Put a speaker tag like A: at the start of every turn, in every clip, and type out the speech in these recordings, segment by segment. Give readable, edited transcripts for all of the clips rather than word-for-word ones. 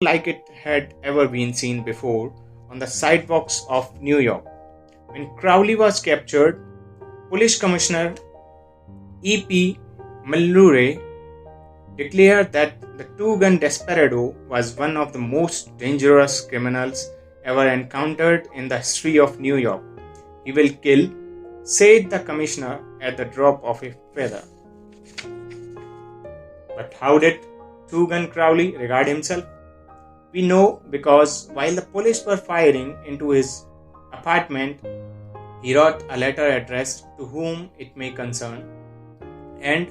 A: like it had ever been seen before on the sidewalks of New York. When Crowley was captured, Police Commissioner E.P. Mallory declared that the two-gun desperado was one of the most dangerous criminals ever encountered in the history of New York. He will kill, said the commissioner at the drop of a feather. But how did two-gun Crowley regard himself? We know because while the police were firing into his apartment, he wrote a letter addressed to whom it may concern, and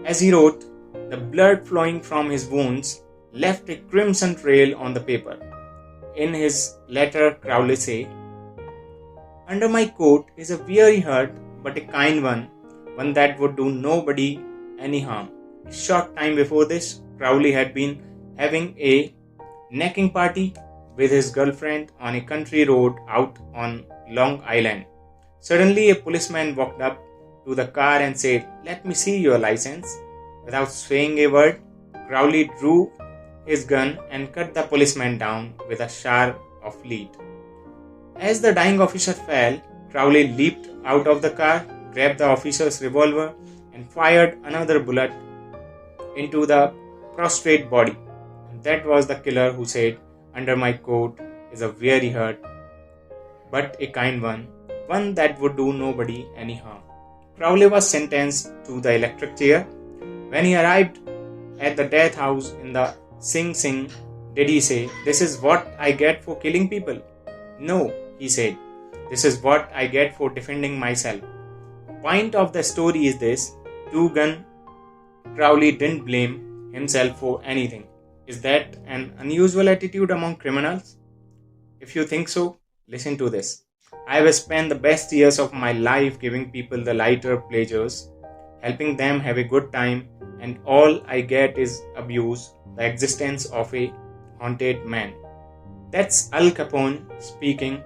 A: as he wrote, the blood flowing from his wounds left a crimson trail on the paper. In his letter, Crowley said, "Under my coat is a weary hurt, but a kind one that would do nobody any harm." A short time before this, Crowley had been having a necking party with his girlfriend on a country road out on Long Island. Suddenly, a policeman walked up to the car and said, "Let me see your license." Without saying a word, Crowley drew his gun and cut the policeman down with a sharp of lead. As the dying officer fell, Crowley leaped out of the car, grabbed the officer's revolver, and fired another bullet into the prostrate body. And that was the killer who said, "Under my coat is a weary hurt, but a kind one that would do nobody any harm." Crowley was sentenced to the electric chair. When he arrived at the death house in the Sing Sing, did he say, "This is what I get for killing people"? No, he said, "This is what I get for defending myself." The point of the story is this: two-gun Crowley didn't blame himself for anything. Is that an unusual attitude among criminals? If you think so, listen to this. I have spent the best years of my life giving people the lighter pleasures, helping them have a good time, and all I get is abuse, the existence of a haunted man. That's Al Capone speaking.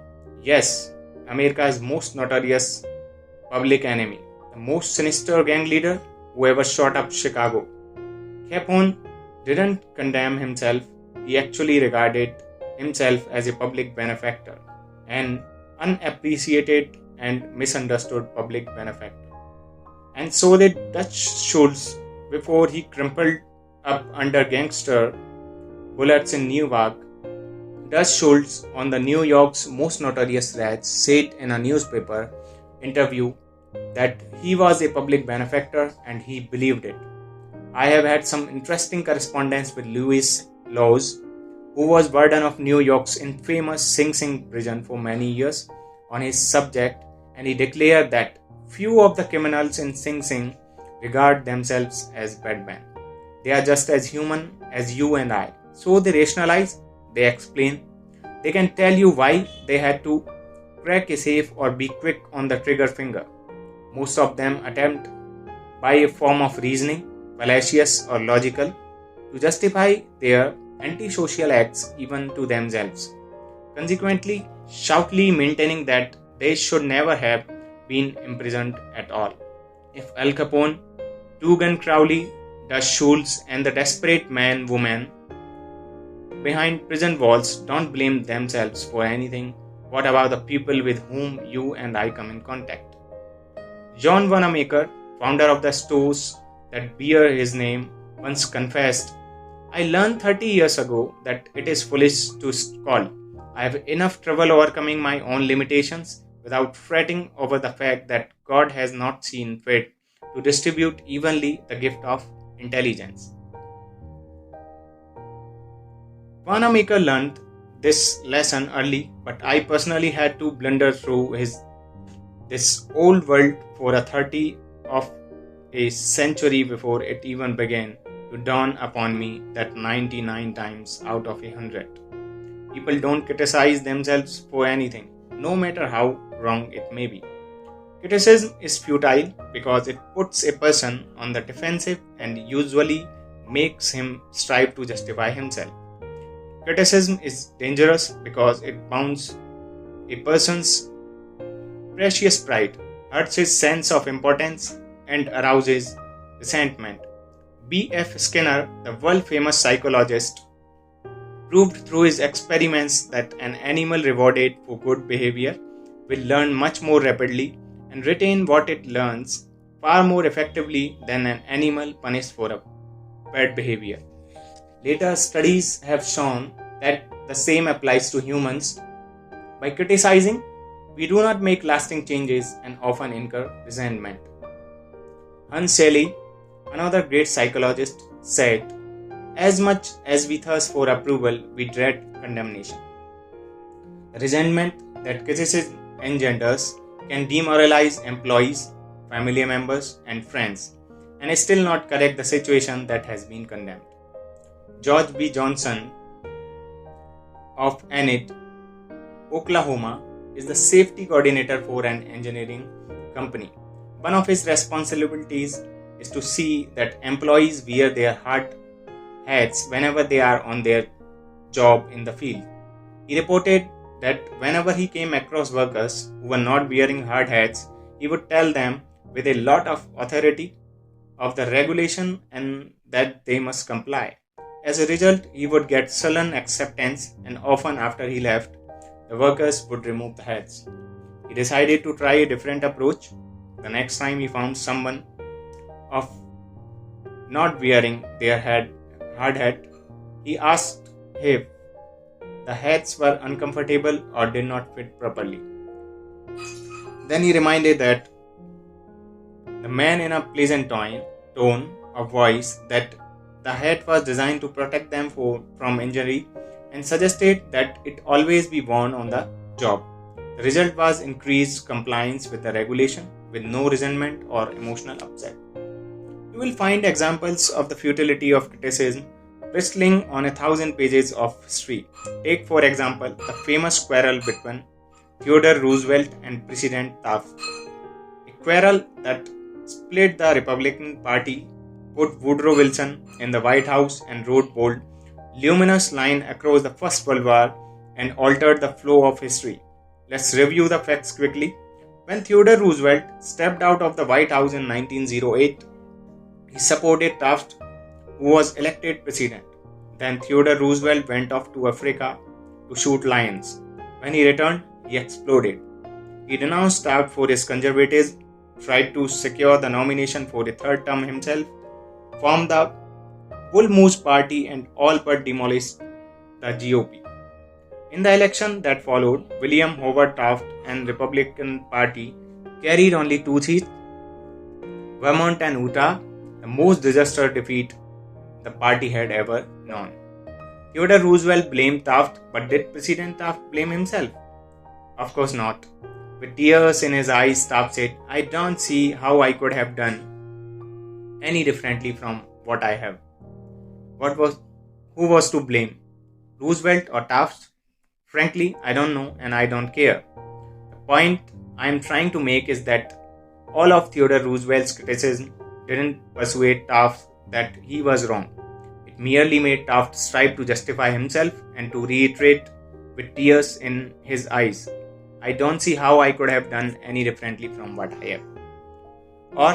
A: Yes, America's most notorious public enemy, the most sinister gang leader who ever shot up Chicago. Capone didn't condemn himself, he actually regarded himself as a public benefactor, an unappreciated and misunderstood public benefactor. And so did Dutch Schultz before he crumpled up under gangster bullets in Newark. Dutch Schultz, on the New York's most notorious rats, said in a newspaper interview that he was a public benefactor and he believed it. I have had some interesting correspondence with Louis Laws, who was warden of New York's infamous Sing Sing prison for many years, on his subject, and he declared that few of the criminals in Sing Sing regard themselves as bad men. They are just as human as you and I. So they rationalize, they explain, they can tell you why they had to crack a safe or be quick on the trigger finger. Most of them attempt by a form of reasoning, fallacious or logical, to justify their antisocial acts even to themselves, consequently shoutly maintaining that they should never have been imprisoned at all. If Al Capone, two-gun Crowley, Dutch Schultz, and the desperate man-woman behind prison walls don't blame themselves for anything, what about the people with whom you and I come in contact? John Wanamaker, founder of the stores that bear his name, once confessed, "I learned 30 years ago that it is foolish to call. I have enough trouble overcoming my own limitations without fretting over the fact that God has not seen fit to distribute evenly the gift of intelligence." Wanamaker learned this lesson early, but I personally had to blunder through this old world for a 30 of a century before it even began to dawn upon me that 99 times out of 100, people don't criticize themselves for anything, no matter how wrong it may be. Criticism is futile because it puts a person on the defensive and usually makes him strive to justify himself. Criticism is dangerous because it bounds a person's precious pride, hurts his sense of importance, and arouses resentment. B.F. Skinner, the world-famous psychologist, proved through his experiments that an animal rewarded for good behavior will learn much more rapidly and retain what it learns far more effectively than an animal punished for a bad behavior. Later studies have shown that the same applies to humans. By criticizing, we do not make lasting changes and often incur resentment. Hans Shelley, another great psychologist, said, "As much as we thirst for approval, we dread condemnation." The resentment that criticism engenders can demoralize employees, family members, and friends, and still not correct the situation that has been condemned. George B. Johnson of Enid, Oklahoma, is the safety coordinator for an engineering company. One of his responsibilities is to see that employees wear their hard hats whenever they are on their job in the field. He reported that whenever he came across workers who were not wearing hard hats, he would tell them with a lot of authority of the regulation and that they must comply. As a result, he would get sullen acceptance, and often after he left, the workers would remove the hats. He decided to try a different approach. The next time he found someone of not wearing their hard hat, he asked if the hats were uncomfortable or did not fit properly. Then he reminded that the man in a pleasant tone of voice that the hat was designed to protect them from injury and suggested that it always be worn on the job. The result was increased compliance with the regulation with no resentment or emotional upset. You will find examples of the futility of criticism bristling on 1,000 pages of history. Take, for example, the famous quarrel between Theodore Roosevelt and President Taft. A quarrel that split the Republican Party, put Woodrow Wilson in the White House, and wrote bold, luminous lines across the First World War and altered the flow of history. Let's review the facts quickly. When Theodore Roosevelt stepped out of the White House in 1908, he supported Taft, who was elected president. Then Theodore Roosevelt went off to Africa to shoot lions. When he returned, he exploded. He denounced Taft for his conservatism, tried to secure the nomination for a third term himself, formed the Bull Moose Party, and all but demolished the GOP. In the election that followed, William Howard Taft and Republican Party carried only 2 seats, Vermont and Utah, the most disastrous defeat the party had ever known. Theodore Roosevelt blamed Taft, but did President Taft blame himself? Of course not. With tears in his eyes, Taft said, "I don't see how I could have done any differently from what I have." Who was to blame? Roosevelt or Taft? Frankly, I don't know and I don't care. The point I am trying to make is that all of Theodore Roosevelt's criticism didn't persuade Taft that he was wrong. It merely made Taft strive to justify himself and to reiterate with tears in his eyes, "I don't see how I could have done any differently from what I have." Or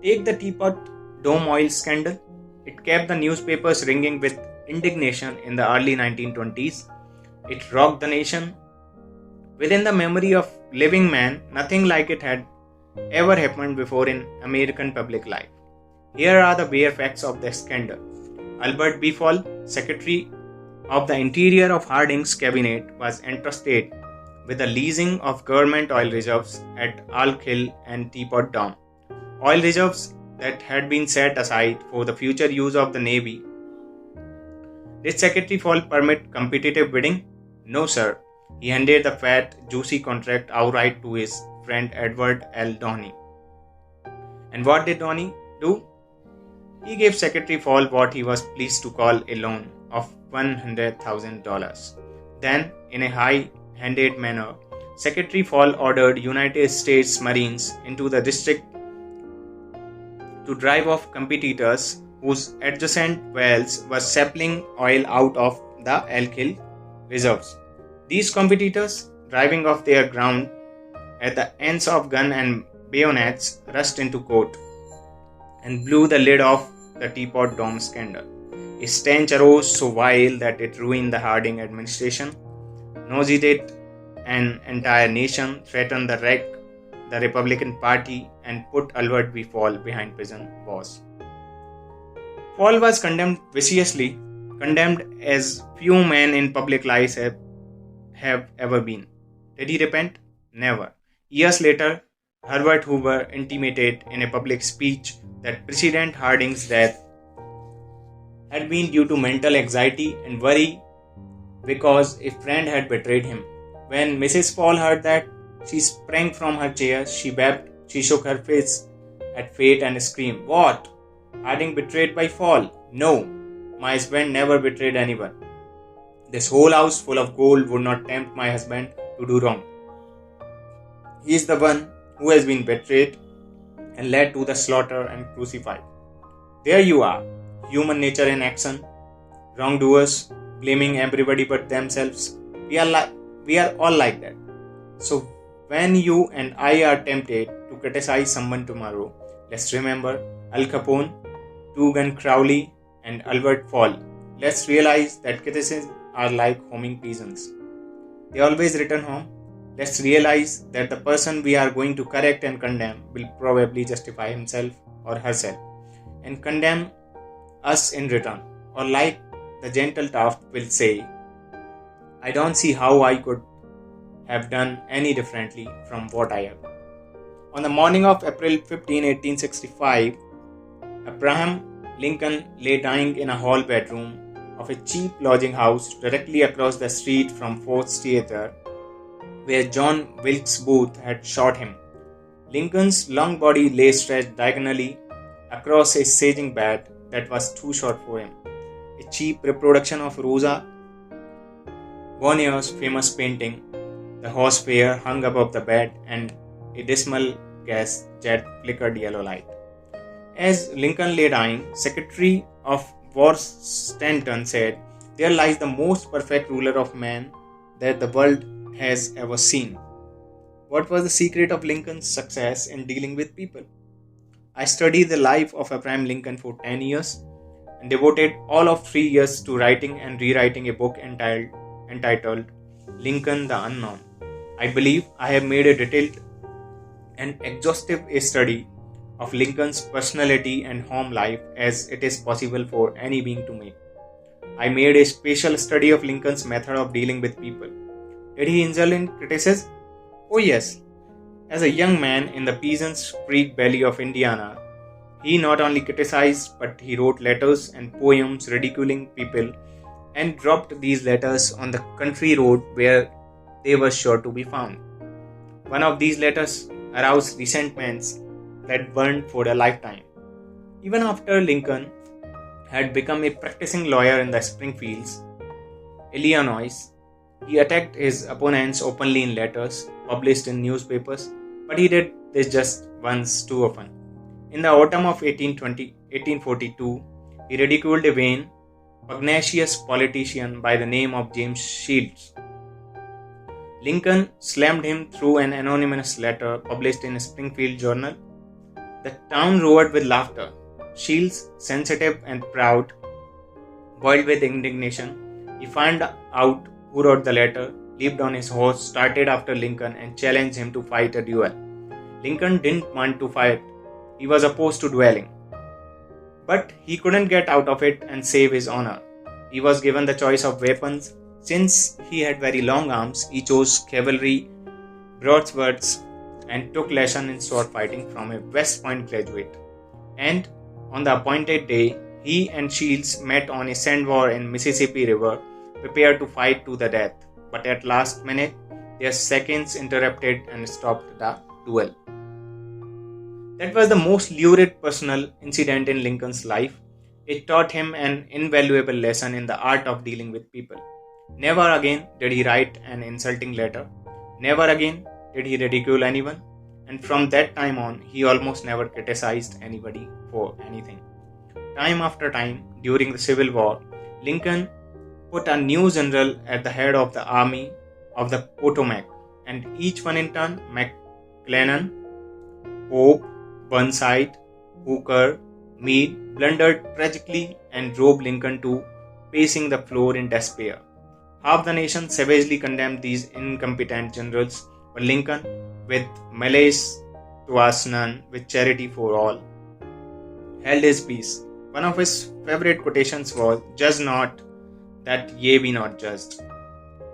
A: take the Teapot Dome oil scandal. It kept the newspapers ringing with indignation in the early 1920s. It rocked the nation. Within the memory of living man, nothing like it had ever happened before in American public life. Here are the bare facts of the scandal. Albert B. Fall, Secretary of the Interior of Harding's cabinet, was entrusted with the leasing of government oil reserves at Elk Hill and Teapot Dome. Oil reserves that had been set aside for the future use of the Navy. Did Secretary Fall permit competitive bidding? No, sir. He handed the fat, juicy contract outright to his friend Edward L. Downey. And what did Downey do? He gave Secretary Fall what he was pleased to call a loan of $100,000. Then, in a high-handed manner, Secretary Fall ordered United States Marines into the district to drive off competitors whose adjacent wells were supplying oil out of the Elk Hill reserves. These competitors, driving off their ground at the ends of guns and bayonets, rushed into court and blew the lid off the Teapot Dome scandal. A stench arose so vile that it ruined the Harding administration, nauseated an entire nation, threatened the wreck the Republican Party, and put Albert V. Fall behind prison bars. Fall was condemned viciously, condemned as few men in public lives have ever been. Did he repent? Never. Years later, Herbert Hoover intimated in a public speech that President Harding's death had been due to mental anxiety and worry because a friend had betrayed him. When Mrs. Fall heard that, she sprang from her chair, she wept, she shook her fist at fate and screamed, "What? Harding betrayed by Fall? No, my husband never betrayed anyone. This whole house full of gold would not tempt my husband to do wrong. He is the one who has been betrayed and led to the slaughter and crucified." There you are, human nature in action, wrongdoers blaming everybody but themselves. We are all like that. So when you and I are tempted to criticize someone tomorrow, let's remember Al Capone, Two-Gun Crowley, and Albert Fall. Let's realize that criticisms are like homing pigeons. They always return home. Let's realize that the person we are going to correct and condemn will probably justify himself or herself and condemn us in return. Or like the gentle Taft will say, I don't see how I could have done any differently from what I have. On the morning of April 15, 1865, Abraham Lincoln lay dying in a hall bedroom of a cheap lodging house directly across the street from Ford's Theatre, where John Wilkes Booth had shot him. Lincoln's long body lay stretched diagonally across a staging bed that was too short for him. A cheap reproduction of Rosa Bonheur's famous painting, The Horse Fair, hung above the bed, and a dismal gas jet flickered yellow light. As Lincoln lay dying, Secretary of War Stanton said, "There lies the most perfect ruler of man that the world has ever seen." What was the secret of Lincoln's success in dealing with people? I studied the life of Abraham Lincoln for 10 years and devoted all of 3 years to writing and rewriting a book entitled Lincoln the Unknown. I believe I have made a detailed and exhaustive study of Lincoln's personality and home life as it is possible for any being to make. I made a special study of Lincoln's method of dealing with people. Did he indulge in criticism? Oh yes. As a young man in the Peasants Creek Valley of Indiana, he not only criticized but he wrote letters and poems ridiculing people and dropped these letters on the country road where they were sure to be found. One of these letters aroused resentments that burned for a lifetime. Even after Lincoln had become a practicing lawyer in the Springfields, Illinois, he attacked his opponents openly in letters published in newspapers, but he did this just once too often. In the autumn of 1842, he ridiculed a vain, pugnacious politician by the name of James Shields. Lincoln slammed him through an anonymous letter published in a Springfield journal. The town roared with laughter. Shields, sensitive and proud, boiled with indignation. He found out who wrote the letter, leaped on his horse, started after Lincoln, and challenged him to fight a duel. Lincoln didn't want to fight. He was opposed to dueling. But he couldn't get out of it and save his honor. He was given the choice of weapons. Since he had very long arms, he chose cavalry, broadswords, and took lesson in sword fighting from a West Point graduate. And on the appointed day, he and Shields met on a sand war in Mississippi River, prepared to fight to the death. But at last minute, their seconds interrupted and stopped the duel. That was the most lurid personal incident in Lincoln's life. It taught him an invaluable lesson in the art of dealing with people. Never again did he write an insulting letter. Never again did he ridicule anyone. And from that time on, he almost never criticized anybody for anything. Time after time, during the Civil War, Lincoln put a new general at the head of the Army of the Potomac, and each one in turn, McClellan, Pope, Burnside, Hooker, Meade blundered tragically and drove Lincoln to pacing the floor in despair. Half the nation savagely condemned these incompetent generals, but Lincoln, with malice towards none, with charity for all, held his peace. One of his favorite quotations was, "Judge not, that ye be not judged."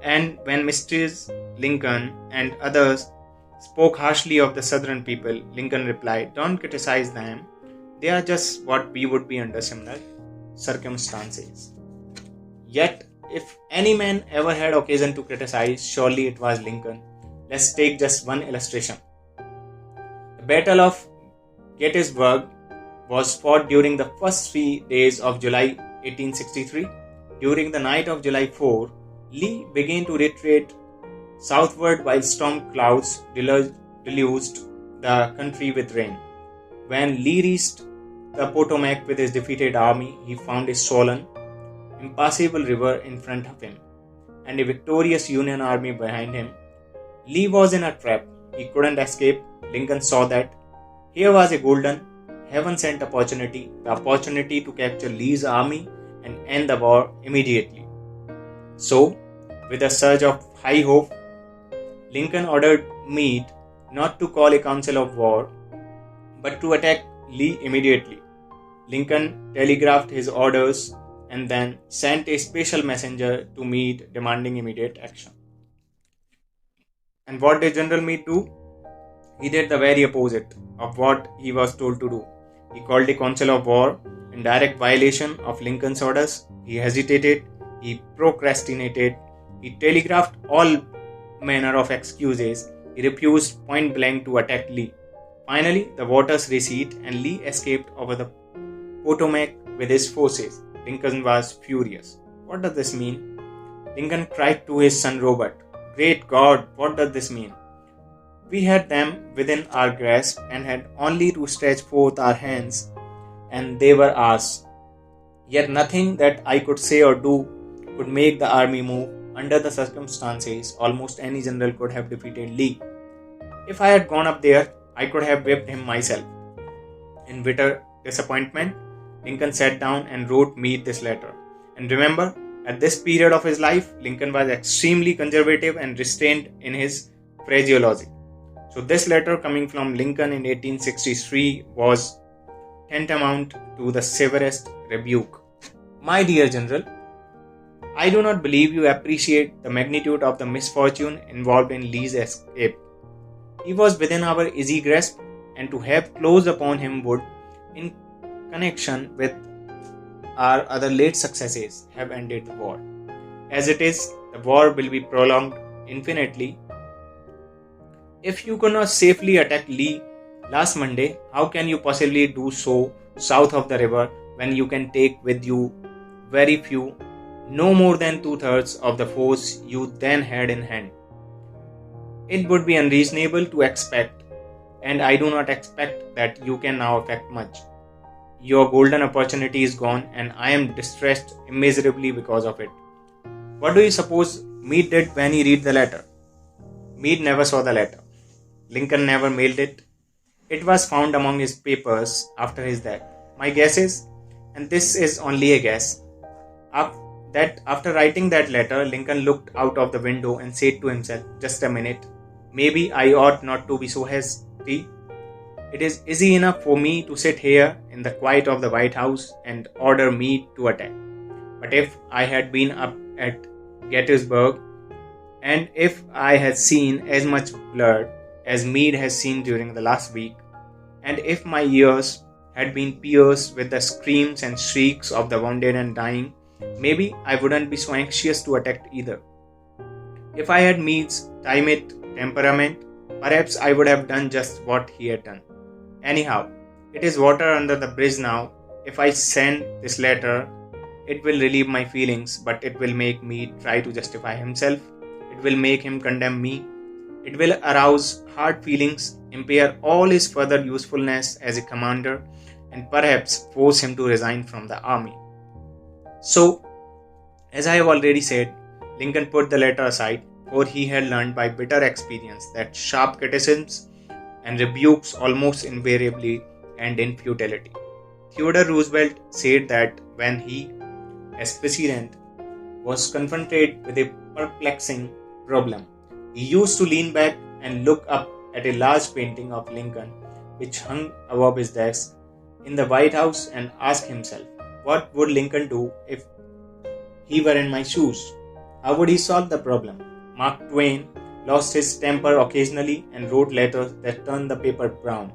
A: And when Mrs. Lincoln and others spoke harshly of the Southern people, Lincoln replied, "Don't criticize them. They are just what we would be under similar circumstances." Yet, if any man ever had occasion to criticize, surely it was Lincoln. Let's take just one illustration. The Battle of Gettysburg was fought during the first 3 days of July 1863. During the night of July 4, Lee began to retreat southward while storm clouds deluged the country with rain. When Lee reached the Potomac with his defeated army, he found a swollen, impassable river in front of him and a victorious Union army behind him. Lee was in a trap. He couldn't escape. Lincoln saw that. Here was a golden, heaven-sent opportunity, the opportunity to capture Lee's army and end the war immediately. So, with a surge of high hope, Lincoln ordered Meade not to call a council of war, but to attack Lee immediately. Lincoln telegraphed his orders and then sent a special messenger to Meade demanding immediate action. And what did General Meade do? He did the very opposite of what he was told to do. He called a council of war in direct violation of Lincoln's orders. He hesitated, he procrastinated, he telegraphed all manner of excuses, he refused point blank to attack Lee. Finally, the waters receded and Lee escaped over the Potomac with his forces. Lincoln was furious. What does this mean? Lincoln cried to his son Robert, "Great God, what does this mean? We had them within our grasp and had only to stretch forth our hands, and they were ours. Yet nothing that I could say or do could make the army move. Under the circumstances, almost any general could have defeated Lee. If I had gone up there, I could have whipped him myself." In bitter disappointment, Lincoln sat down and wrote Meade this letter. And remember, at this period of his life, Lincoln was extremely conservative and restrained in his phraseology. So this letter coming from Lincoln in 1863 was tantamount to the severest rebuke. "My dear General, I do not believe you appreciate the magnitude of the misfortune involved in Lee's escape. He was within our easy grasp, and to have closed upon him would, in connection with our other late successes, have ended the war. As it is, the war will be prolonged infinitely. If you could not safely attack Lee last Monday, how can you possibly do so south of the river when you can take with you very few, no more than 2/3 of the force you then had in hand? It would be unreasonable to expect, and I do not expect, that you can now effect much. Your golden opportunity is gone, and I am distressed immeasurably because of it." What do you suppose Meade did when he read the letter? Meade never saw the letter. Lincoln never mailed it. It was found among his papers after his death. My guess is, and this is only a guess, that after writing that letter, Lincoln looked out of the window and said to himself, "Just a minute, maybe I ought not to be so hasty. It is easy enough for me to sit here in the quiet of the White House and order Meade to attack. But if I had been up at Gettysburg, and if I had seen as much blood as Meade has seen during the last week, and if my ears had been pierced with the screams and shrieks of the wounded and dying, maybe I wouldn't be so anxious to attack either. If I had Meade's timid temperament, perhaps I would have done just what he had done. Anyhow, it is water under the bridge now. If I send this letter, it will relieve my feelings, but it will make Meade try to justify himself. It will make him condemn me. It will arouse hard feelings, impair all his further usefulness as a commander, and perhaps force him to resign from the army." So, as I have already said, Lincoln put the letter aside, for he had learned by bitter experience that sharp criticisms and rebukes almost invariably end in futility. Theodore Roosevelt said that when he, as president, was confronted with a perplexing problem, he used to lean back and look up at a large painting of Lincoln which hung above his desk in the White House and ask himself, what would Lincoln do if he were in my shoes? How would he solve the problem? Mark Twain lost his temper occasionally and wrote letters that turned the paper brown.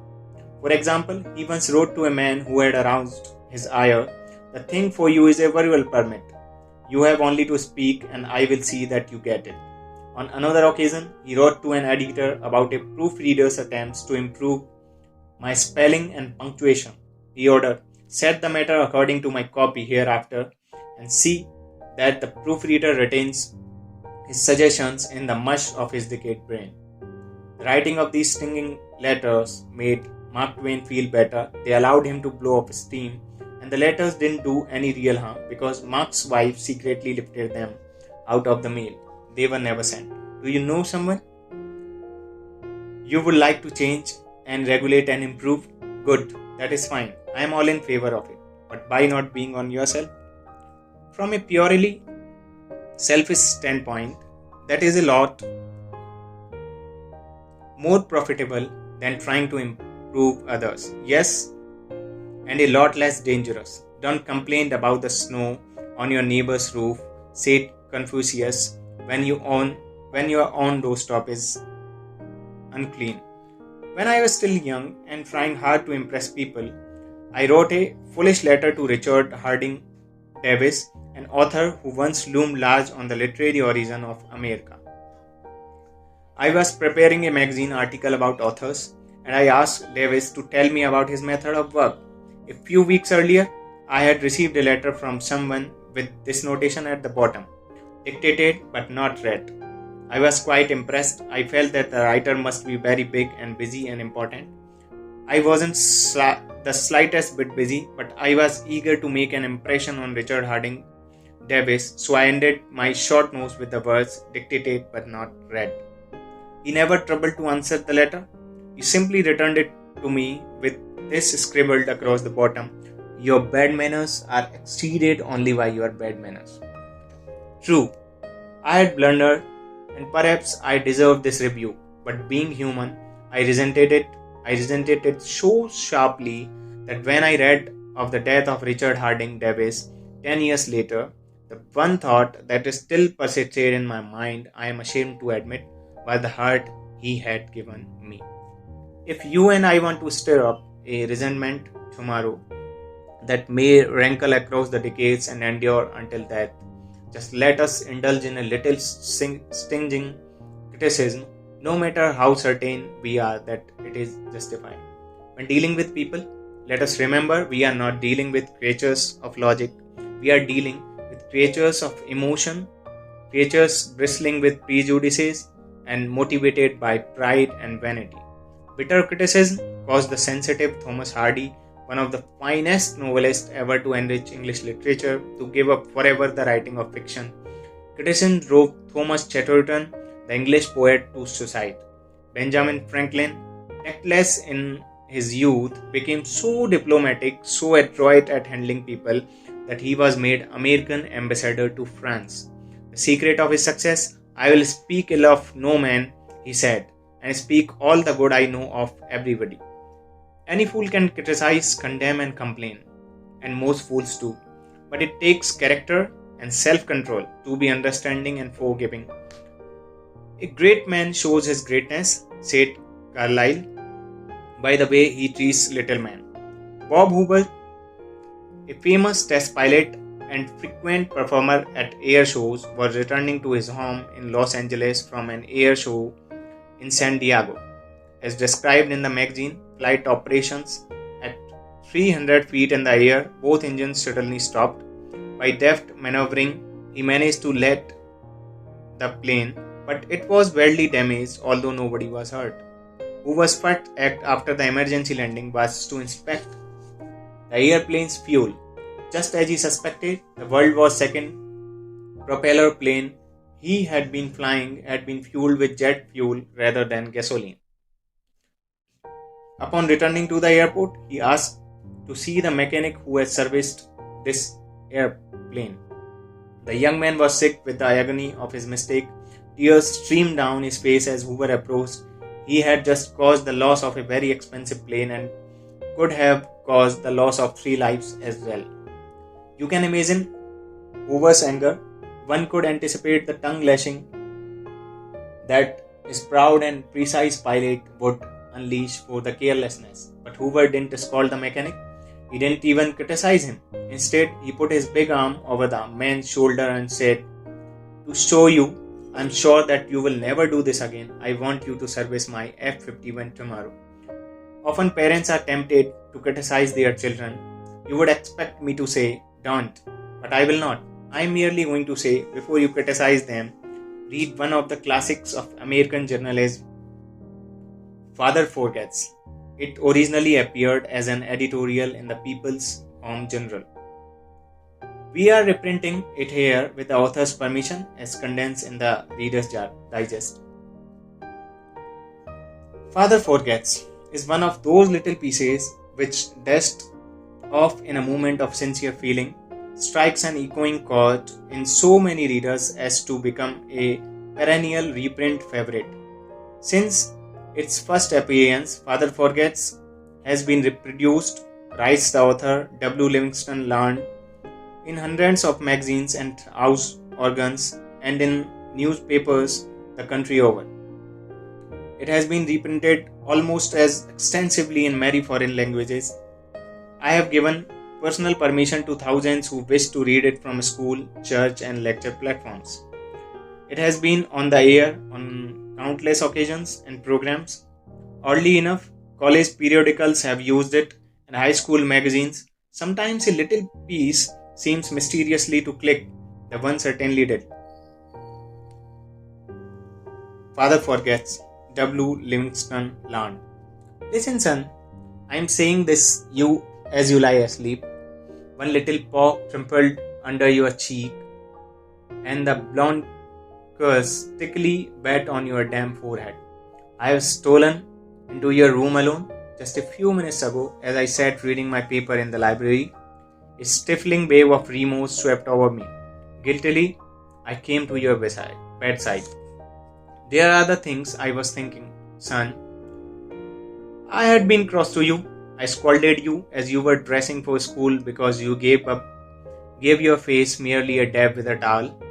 A: For example, he once wrote to a man who had aroused his ire, "The thing for you is a verbal permit. You have only to speak and I will see that you get it." On another occasion, he wrote to an editor about a proofreader's attempts to improve my spelling and punctuation. He ordered, "Set the matter according to my copy hereafter and see that the proofreader retains his suggestions in the mush of his decayed brain." The writing of these stinging letters made Mark Twain feel better. They allowed him to blow off steam, and the letters didn't do any real harm because Mark's wife secretly lifted them out of the mail. They were never sent. Do you know someone you would like to change and regulate and improve? Good, that is fine. I am all in favor of it. But by not being on yourself? From a purely selfish standpoint, that is a lot more profitable than trying to improve others. Yes, and a lot less dangerous. Don't complain about the snow on your neighbor's roof, said Confucius, when your own doorstep is unclean. When I was still young and trying hard to impress people, I wrote a foolish letter to Richard Harding Davis, an author who once loomed large on the literary horizon of America. I was preparing a magazine article about authors, and I asked Davis to tell me about his method of work. A few weeks earlier, I had received a letter from someone with this notation at the bottom: dictated but not read. I was quite impressed. I felt that the writer must be very big and busy and important. I wasn't the slightest bit busy, but I was eager to make an impression on Richard Harding Davis, so I ended my short notes with the words dictated but not read. He never troubled to answer the letter. He simply returned it to me with this scribbled across the bottom: "Your bad manners are exceeded only by your bad manners." True, I had blundered, and perhaps I deserved this rebuke, but being human, I resented it so sharply that when I read of the death of Richard Harding Davis 10 years later, the one thought that is still persisted in my mind, I am ashamed to admit, was the hurt he had given me. If you and I want to stir up a resentment tomorrow that may rankle across the decades and endure until death, just let us indulge in a little stinging criticism, no matter how certain we are that it is justified. When dealing with people, let us remember we are not dealing with creatures of logic. We are dealing with creatures of emotion, creatures bristling with prejudices and motivated by pride and vanity. Bitter criticism caused the sensitive Thomas Hardy, one of the finest novelists ever to enrich English literature, to give up forever the writing of fiction. Criticism drove Thomas Chatterton, the English poet, to suicide. Benjamin Franklin, tactless in his youth, became so diplomatic, so adroit at handling people, that he was made American ambassador to France. The secret of his success: "I will speak ill of no man," he said, "and speak all the good I know of everybody." Any fool can criticize, condemn, and complain, and most fools do. But it takes character and self-control to be understanding and forgiving. "A great man shows his greatness," said Carlyle, "by the way he treats little men." Bob Hoover, a famous test pilot and frequent performer at air shows, was returning to his home in Los Angeles from an air show in San Diego. As described in the magazine, flight operations at 300 feet in the air, both engines suddenly stopped. By deft maneuvering, he managed to let the plane, but it was badly damaged, although nobody was hurt. Hoover's first act after the emergency landing was to inspect the airplane's fuel. Just as he suspected, the World War II propeller plane he had been flying had been fueled with jet fuel rather than gasoline. Upon returning to the airport, he asked to see the mechanic who had serviced this airplane. The young man was sick with the agony of his mistake. Tears streamed down his face as Hoover approached. He had just caused the loss of a very expensive plane and could have caused the loss of 3 lives as well. You can imagine Hoover's anger. One could anticipate the tongue lashing that his proud and precise pilot would unleash for the carelessness. But Hoover didn't scold the mechanic. He didn't even criticize him. Instead, he put his big arm over the man's shoulder and said, "To show you, I'm sure that you will never do this again. I want you to service my F-51 tomorrow." Often parents are tempted to criticize their children. You would expect me to say, "Don't," but I will not. I am merely going to say, before you criticize them, read one of the classics of American journalism, Father Forgets. It originally appeared as an editorial in the People's Home Journal. We are reprinting it here with the author's permission as condensed in the Reader's Digest. Father Forgets is one of those little pieces which, dashed off in a moment of sincere feeling, strikes an echoing chord in so many readers as to become a perennial reprint favorite. Since its first appearance, Father Forgets has been reproduced, writes the author W. Livingston Larned, in hundreds of magazines and house organs and in newspapers the country over. It has been reprinted almost as extensively in many foreign languages. I have given personal permission to thousands who wish to read it from school, church and lecture platforms. It has been on the air on countless occasions and programs. Oddly enough, college periodicals have used it and high school magazines. Sometimes a little piece seems mysteriously to click. The one certainly did. Father Forgets, W. Livingston Larned. Listen, son, I am saying this you as you lie asleep. One little paw trembled under your cheek, and the blonde curls tickly bat on your damn forehead. I have stolen into your room alone just a few minutes ago as I sat reading my paper in the library. A stifling wave of remorse swept over me. Guiltily, I came to your bedside. There are the things I was thinking, son. I had been cross to you. I scolded you as you were dressing for school because you gave your face merely a dab with a towel.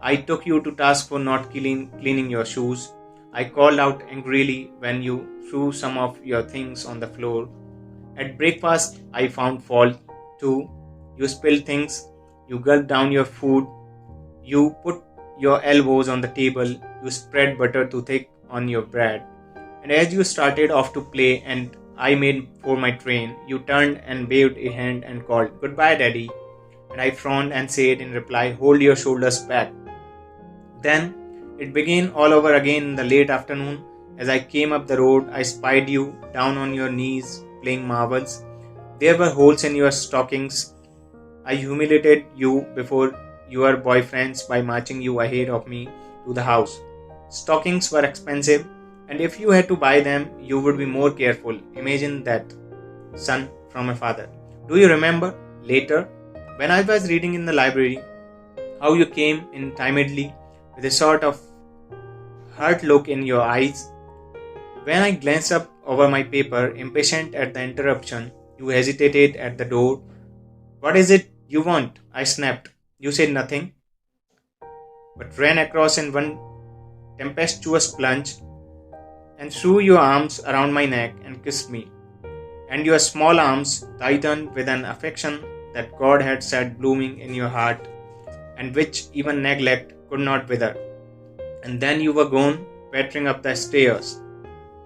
A: I took you to task for not cleaning your shoes. I called out angrily when you threw some of your things on the floor. At breakfast, I found fault too. You spilled things. You gulped down your food. You put your elbows on the table. You spread butter too thick on your bread. And as you started off to play and I made for my train, you turned and waved a hand and called, "Goodbye, Daddy." And I frowned and said in reply, "Hold your shoulders back." Then it began all over again in the late afternoon. As I came up the road, I spied you down on your knees playing marbles. There were holes in your stockings. I humiliated you before your boyfriends by marching you ahead of me to the house. Stockings were expensive, and if you had to buy them, you would be more careful. Imagine that, son from a father. Do you remember, later, when I was reading in the library, how you came in timidly with a sort of hurt look in your eyes? When I glanced up over my paper, impatient at the interruption, you hesitated at the door. "What is it you want?" I snapped. You said nothing, but ran across in one tempestuous plunge and threw your arms around my neck and kissed me. And your small arms tightened with an affection that God had set blooming in your heart and which even neglect could not wither. And then you were gone, pattering up the stairs.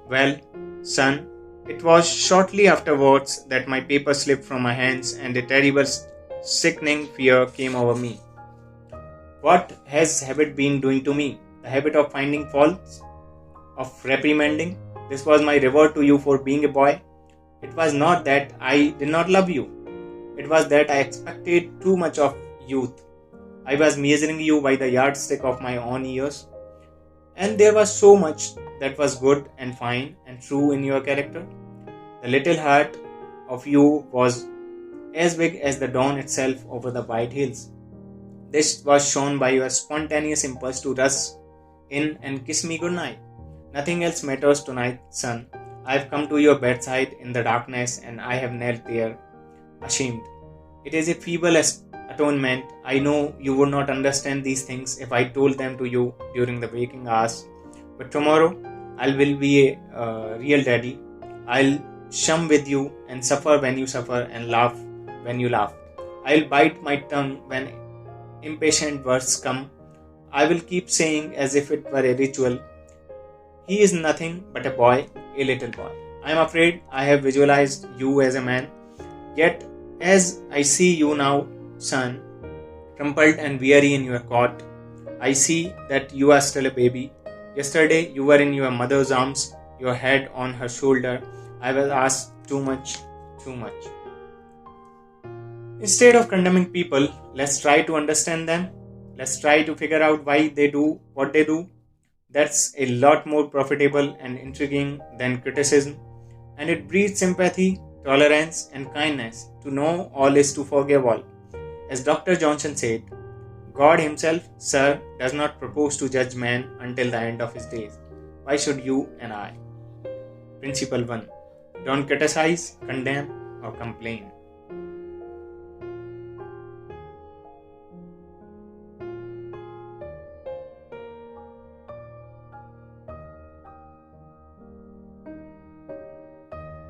A: Well, son, it was shortly afterwards that my paper slipped from my hands and a terrible, sickening fear came over me. What has habit been doing to me? The habit of finding faults? Of reprimanding? This was my reward to you for being a boy. It was not that I did not love you. It was that I expected too much of youth. I was measuring you by the yardstick of my own years. And there was so much that was good and fine and true in your character. The little heart of you was as big as the dawn itself over the white hills. This was shown by your spontaneous impulse to rush in and kiss me goodnight. Nothing else matters tonight, son. I have come to your bedside in the darkness and I have knelt there, ashamed. It is a feeble atonement. I know you would not understand these things if I told them to you during the waking hours. But tomorrow, I will be a real daddy. I'll shum with you and suffer when you suffer and laugh when you laugh. I'll bite my tongue when impatient words come. I will keep saying as if it were a ritual, he is nothing but a boy, a little boy. I am afraid I have visualized you as a man. Yet, as I see you now, son, crumpled and weary in your cot, I see that you are still a baby. Yesterday you were in your mother's arms, your head on her shoulder. I was asked too much. Instead of condemning people, let's try to understand them. Let's try to figure out why they do what they do. That's a lot more profitable and intriguing than criticism, and it breeds sympathy, tolerance, and kindness. To know all is to forgive all. As Dr. Johnson said, God himself, sir, does not propose to judge man until the end of his days. Why should you and I? Principle 1. Don't criticize, condemn, or complain.